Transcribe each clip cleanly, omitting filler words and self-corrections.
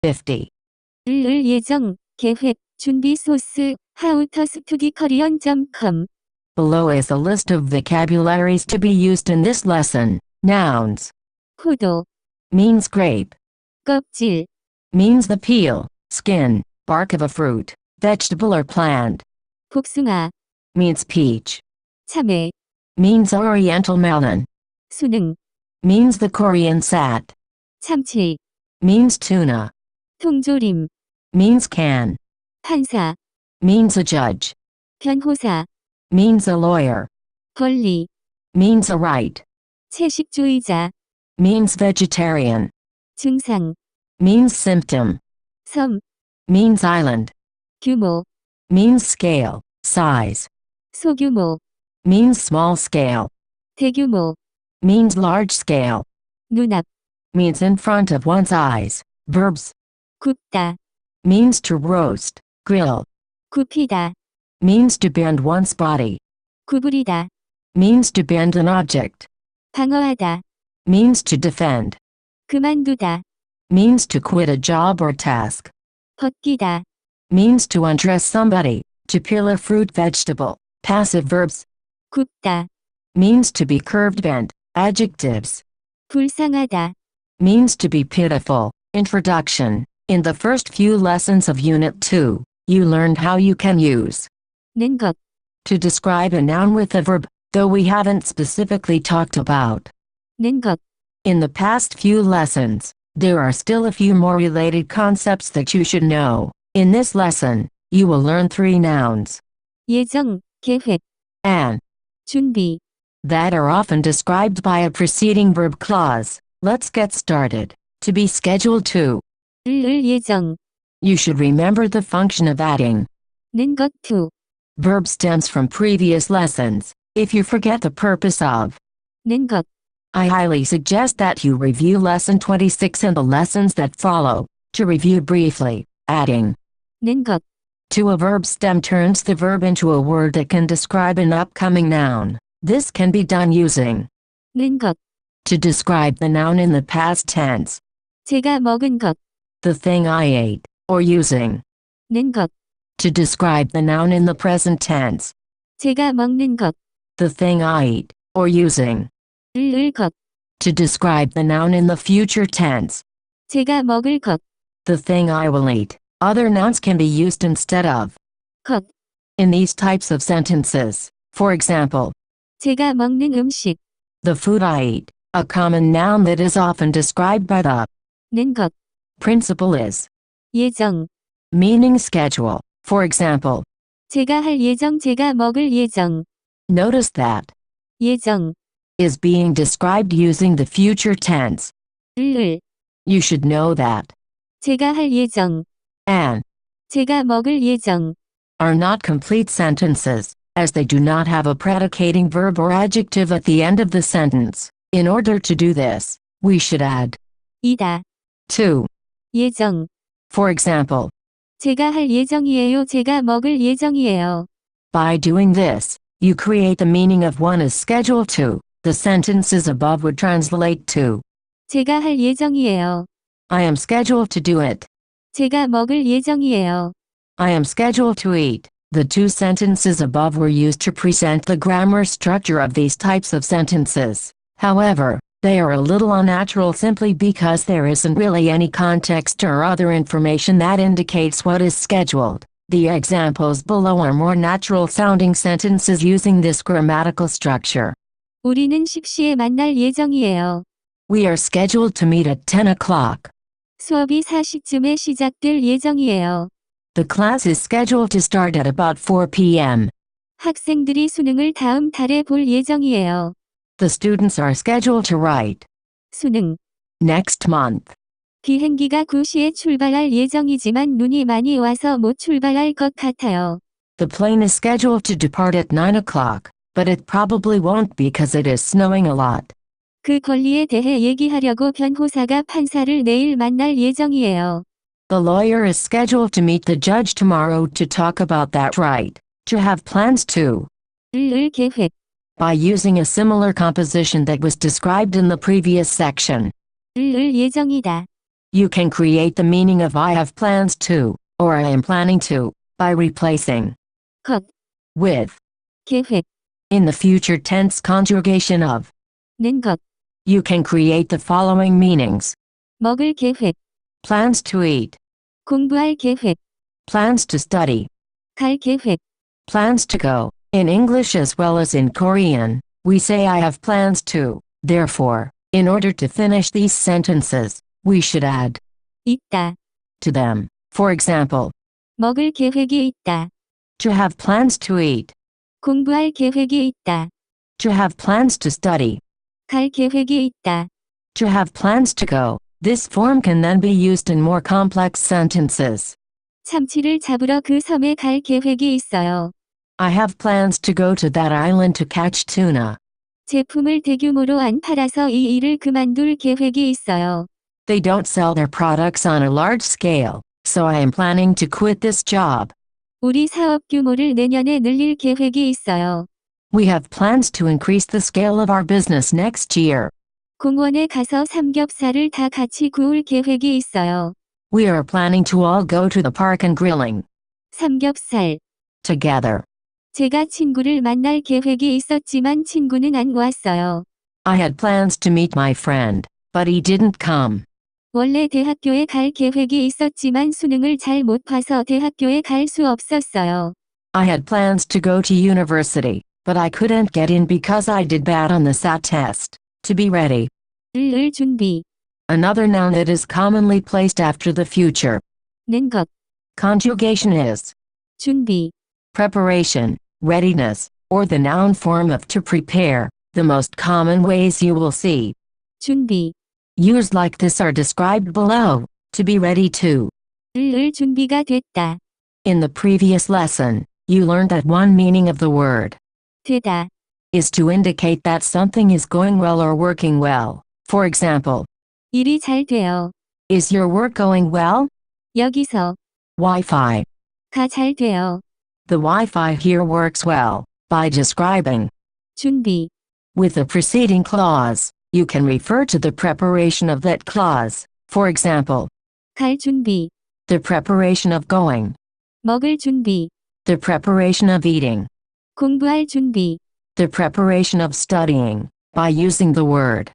50. 을 예정, 계획, 준비 소스, howtostudykorean.com. Below is a list of vocabularies to be used in this lesson. Nouns. 포도, Means grape. 껍질, Means the peel, skin, bark of a fruit, vegetable or plant. 복숭아, Means peach. 참외, Means oriental melon. 수능, Means the Korean sat. 참치, Means tuna. 통조림, Means can. 판사, Means a judge. 변호사, Means a lawyer. 권리, Means a right. 채식주의자, Means vegetarian. 증상, Means symptom. 섬, Means island. 규모, Means scale, size. 소규모, Means small scale. 대규모, Means large scale. 눈앞, Means in front of one's eyes. Verbs. 굽다, Means to roast, grill. 굽히다, Means to bend one's body. 구부리다, Means to bend an object. 방어하다, Means to defend. 그만두다, Means to quit a job or task. 벗기다, Means to undress somebody. To peel a fruit vegetable. Passive verbs. 굽다, Means to be curved bent. Adjectives. 불쌍하다, Means to be pitiful. Introduction. In the first few lessons of Unit 2, you learned how you can use 는 것, to describe a noun with a verb, though we haven't specifically talked about. 는 것, In the past few lessons, there are still a few more related concepts that you should know. In this lesson, you will learn 3 nouns 예정, 계획, and 준비, that are often described by a preceding verb clause. Let's get started. To be scheduled to. 을 예정, You should remember the function of adding. 는 것 to, Verb stems from previous lessons. If you forget the purpose of, 는 것, I highly suggest that you review lesson 26 and the lessons that follow. To review briefly, adding 는 것, to a verb stem turns the verb into a word that can describe an upcoming noun. This can be done using 는 것, to describe the noun in the past tense, 제가 먹은 것, the thing I ate, or using 는 것, to describe the noun in the present tense, 제가 먹는 것, the thing I eat, or using 을 것, to describe the noun in the future tense, 제가 먹을 것, the thing I will eat. Other nouns can be used instead of 것, in these types of sentences. For example, 제가 먹는 음식, the food I eat, a common noun that is often described by the 는 것, principle is 예정, meaning schedule. For example, 제가 할 예정, 제가 먹을 예정, notice that 예정, is being described using the future tense. 을, You should know that 제가 할 예정, and 제가 먹을 예정, are not complete sentences, as they do not have a predicating verb or adjective at the end of the sentence. In order to do this, we should add 이다, to. 예정, For example, 제가 할 예정이에요, 제가 먹을 예정이에요, by doing this, you create the meaning of one is scheduled to. The sentences above would translate to 제가 할 예정이에요, I am scheduled to do it. 제가 먹을 예정이에요, I am scheduled to eat. The 2 sentences above were used to present the grammar structure of these types of sentences. However, they are a little unnatural simply because there isn't really any context or other information that indicates what is scheduled. The examples below are more natural sounding sentences using this grammatical structure. 우리는 10시에 만날 예정이에요. We are scheduled to meet at 10 o'clock. 수업이 4시쯤에 시작될 예정이에요. The class is scheduled to start at about 4 p.m. 학생들이 수능을 다음 달에 볼 예정이에요. The students are scheduled to write 수능. next month. 비행기가 9시에 출발할 예정이지만 눈이 많이 와서 못 출발할 것 같아요. The plane is scheduled to depart at 9 o'clock, but it probably won't because it is snowing a lot. 그 권리에 대해 얘기하려고 변호사가 판사를 내일 만날 예정이에요. The lawyer is scheduled to meet the judge tomorrow to talk about that right. To have plans to. 을 계획. By using a similar composition that was described in the previous section. 을 예정이다. You can create the meaning of I have plans to, or I am planning to, by replacing 것, with 계획, in the future tense conjugation of. 는 것, You can create the following meanings. 먹을 계획, Plans to eat, 공부할 계획, plans to study, 갈 계획, plans to go. In English as well as in Korean, we say I have plans to. Therefore, in order to finish these sentences, we should add 있다, to them. For example, 먹을 계획이 있다, to have plans to eat, 공부할 계획이 있다, to have plans to study, 갈 계획이 있다, to have plans to go. This form can then be used in more complex sentences. 참치를 잡으러 그 섬에 갈 계획이 있어요. I have plans to go to that island to catch tuna. 제품을 대규모로 안 팔아서 이 일을 그만둘 계획이 있어요. They don't sell their products on a large scale, so I am planning to quit this job. 우리 사업 규모를 내년에 늘릴 계획이 있어요. We have plans to increase the scale of our business next year. 공원에 가서 삼겹살을 다 같이 구울 계획이 있어요. We are planning to all go to the park and grilling 삼겹살. together. 제가 친구를 만날 계획이 있었지만 친구는 안 왔어요. I had plans to meet my friend, but he didn't come. 원래 대학교에 갈 계획이 있었지만 수능을 잘 못 봐서 대학교에 갈 수 없었어요. I had plans to go to university, but I couldn't get in because I did bad on the SAT test. To be ready. 을 준비. Another noun that is commonly placed after the future. 는 것. Conjugation is 준비. preparation, readiness, or the noun form of to prepare. The most common ways you will see 준비. used like this are described below. To be ready to. 을 준비가 됐다. In the previous lesson, you learned that one meaning of the word 되다. is to indicate that something is going well or working well. For example, 일이 잘 돼요. is your work going well? 여기서. Wi-Fi. 가 잘 돼요. The Wi-Fi here works well. By describing 준비. with the preceding clause, you can refer to the preparation of that clause. For example, 갈 준비. the preparation of going, 먹을 준비. the preparation of eating, 공부할 준비. the preparation of studying. By using the word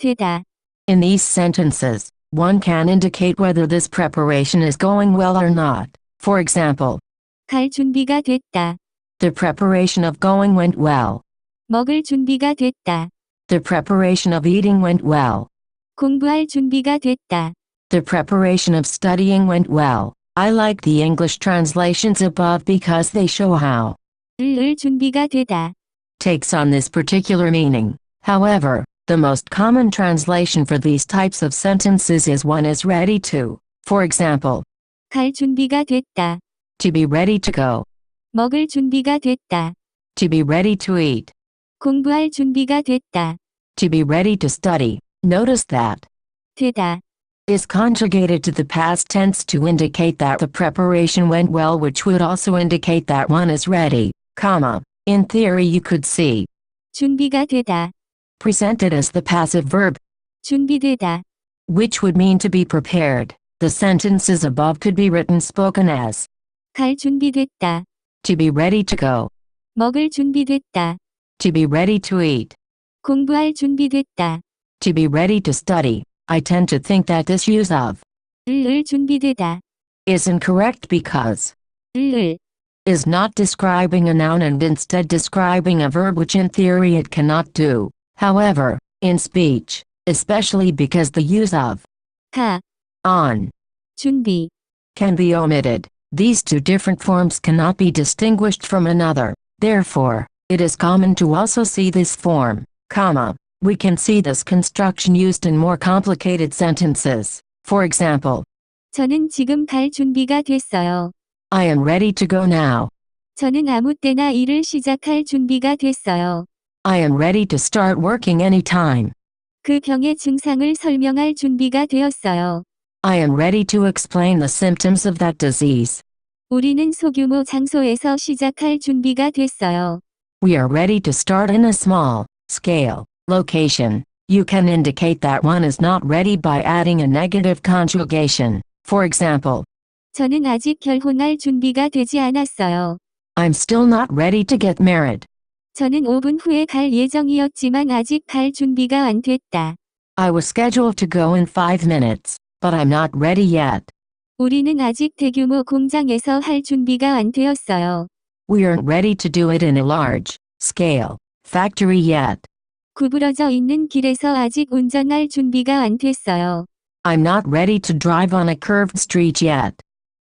되다. in these sentences, one can indicate whether this preparation is going well or not. For example, 갈 준비가 됐다. the preparation of going went well. 먹을 준비가 됐다. The preparation of eating went well. 공부할 준비가 됐다. The preparation of studying went well. I like the English translations above because they show how 을 준비가 되다. takes on this particular meaning. However, the most common translation for these types of sentences is one is ready to. For example, 갈 준비가 됐다. to be ready to go, 먹을 준비가 됐다. to be ready to eat, 공부할 준비가 됐다. to be ready to study. Notice that 되다. is conjugated to the past tense to indicate that the preparation went well, which would also indicate that one is ready, comma. In theory you could see 준비가 되다. presented as the passive verb, 준비되다. which would mean to be prepared. The sentences above could be written spoken as 갈 준비됐다. to be ready to go, 먹을 준비됐다. to be ready to eat, 공부할 준비됐다. to be ready to study. I tend to think that this use of 을 준비되다. is incorrect because 을 is not describing a noun and instead describing a verb, which in theory it cannot do. However, in speech, especially because the use of 가, on 준비. can be omitted, these two different forms cannot be distinguished from another. Therefore, it is common to also see this form, comma. We can see this construction used in more complicated sentences. For example, 저는 지금 갈 준비가 됐어요. I am ready to go now. 저는 아무 때나 일을 시작할 준비가 됐어요. I am ready to start working anytime. 그 병의 증상을 설명할 준비가 되었어요. I am ready to explain the symptoms of that disease. 우리는 소규모 장소에서 시작할 준비가 됐어요. We are ready to start in a small scale location. You can indicate that one is not ready by adding a negative conjugation. For example, 저는 아직 결혼할 준비가 되지 않았어요. I'm still not ready to get married. 저는 5분 후에 갈 예정이었지만 아직 갈 준비가 안 됐다. I was scheduled to go in 5 minutes, but I'm not ready yet. 우리는 아직 대규모 공장에서 할 준비가 안 되었어요. We aren't ready to do it in a large scale factory yet. 구부러져 있는 길에서 아직 운전할 준비가 안 됐어요. I'm not ready to drive on a curved street yet.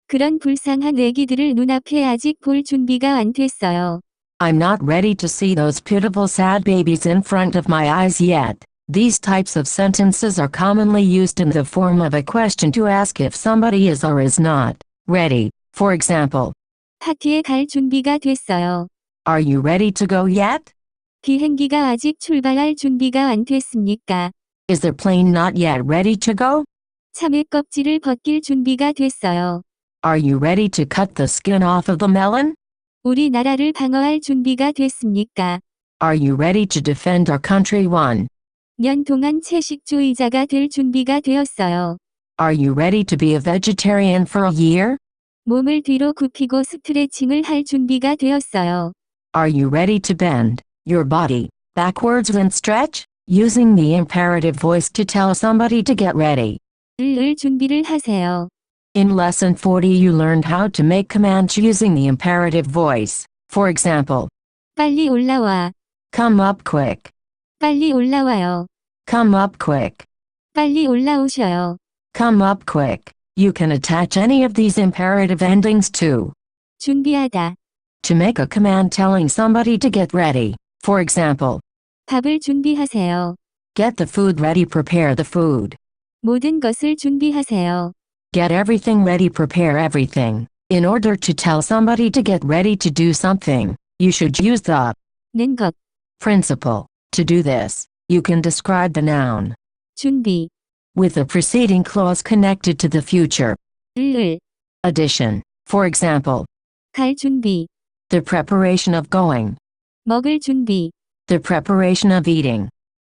그런 불쌍한 애기들을 눈앞에 아직 볼 준비가 안 됐어요. I'm not ready to see those pitiful sad babies in front of my eyes yet. These types of sentences are commonly used in the form of a question to ask if somebody is or is not ready. For example, 파티에 갈 준비가 됐어요. are you ready to go yet? 비행기가 아직 출발할 준비가 안 됐습니까? Is the plane not yet ready to go? 참외 껍질을 벗길 준비가 됐어요. Are you ready to cut the skin off of the melon? 우리나라를 방어할 준비가 됐습니까? Are you ready to defend our country? 1년 동안 채식주의자가 될 준비가 되었어요. Are you ready to be a vegetarian for a year? 몸을 뒤로 굽히고 스트레칭을 할 준비가 되었어요. Are you ready to bend your body backwards and stretch? Using the imperative voice to tell somebody to get ready. 을 준비를 하세요. In lesson 40 you learned how to make commands using the imperative voice. For example, 빨리 올라와. come up quick. 빨리 올라와요. Come up quick. 빨리 올라오셔요. Come up quick. You can attach any of these imperative endings to 준비하다. make a command telling somebody to get ready. For example, 밥을 준비하세요. get the food ready, prepare the food. 모든 것을 준비하세요. Get everything ready, prepare everything. In order to tell somebody to get ready to do something, you should use the 는 것. principle. To do this, you can describe the noun 준비. with the preceding clause connected to the future 을. addition. For example, 갈 준비. the preparation of going, 먹을 준비. the preparation of eating,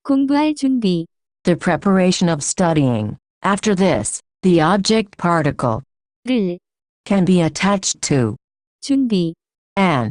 공부할 준비. the preparation of studying. After this, the object particle 를. can be attached to 준비. and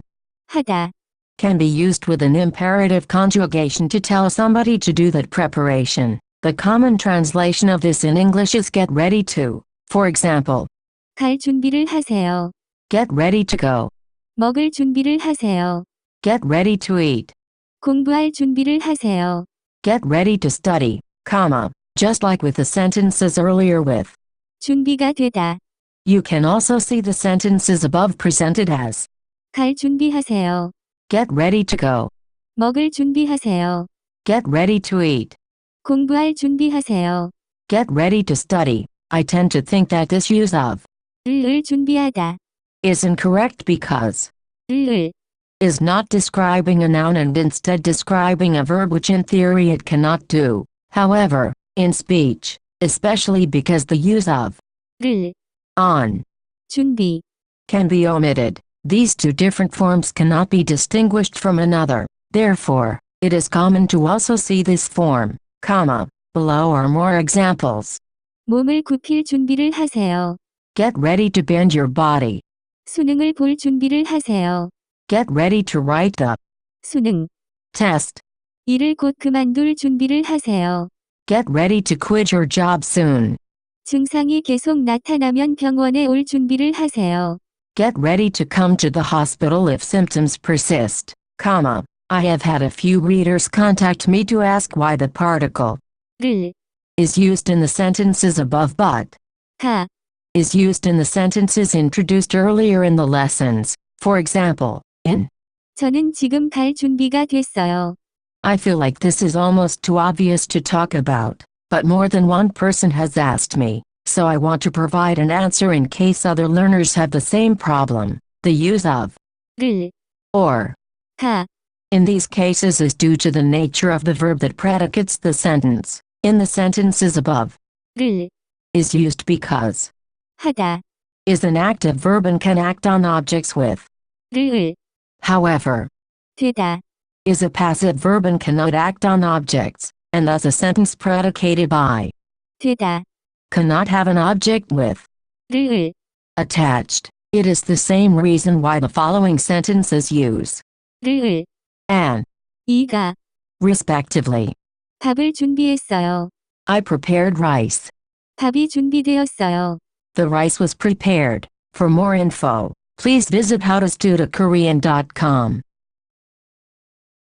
하다. can be used with an imperative conjugation to tell somebody to do that preparation. The common translation of this in English is get ready to. For example, 갈 준비를 하세요. get ready to go, 먹을 준비를 하세요. get ready to eat, 공부할 준비를 하세요. get ready to study, comma, just like with the sentences earlier with. 준비가 되다. You can also see the sentences above presented as 갈 준비하세요. get ready to go, 먹을 준비하세요. get ready to eat, 공부할 준비하세요. get ready to study. I tend to think that this use of 을 준비하다. is incorrect because 을. is not describing a noun and instead describing a verb which in theory it cannot do. However, in speech, especially because the use of 를. on 준비. can be omitted, these two different forms cannot be distinguished from another. Therefore, it is common to also see this form, comma. Below are more examples. 몸을 굽힐 준비를 하세요. Get ready to bend your body. 수능을 볼 준비를 하세요. Get ready to write the 수능. test. 일을 곧 그만둘 준비를 하세요. Get ready to quit your job soon. 증상이 계속 나타나면 병원에 올 준비를 하세요. Get ready to come to the hospital if symptoms persist, comma. I have had a few readers contact me to ask why the particle 를. is used in the sentences above but 가. is used in the sentences introduced earlier in the lessons. For example, in 저는 지금 갈 준비가 됐어요. I feel like this is almost too obvious to talk about, but more than one person has asked me, so I want to provide an answer in case other learners have the same problem. The use of 를. or 가. in these cases is due to the nature of the verb that predicates the sentence. In the sentences above, 를. is used because 하다. is an active verb and can act on objects with. 를. However, 되다. is a passive verb and cannot act on objects. and thus a sentence predicated by 되다, cannot have an object with 를, attached. It is the same reason why the following sentences use 를, and, 이가 respectively. 밥을 준비했어요. I prepared rice. 밥이 준비되었어요. The rice was prepared. For more info, please visit howtostudykorean.com.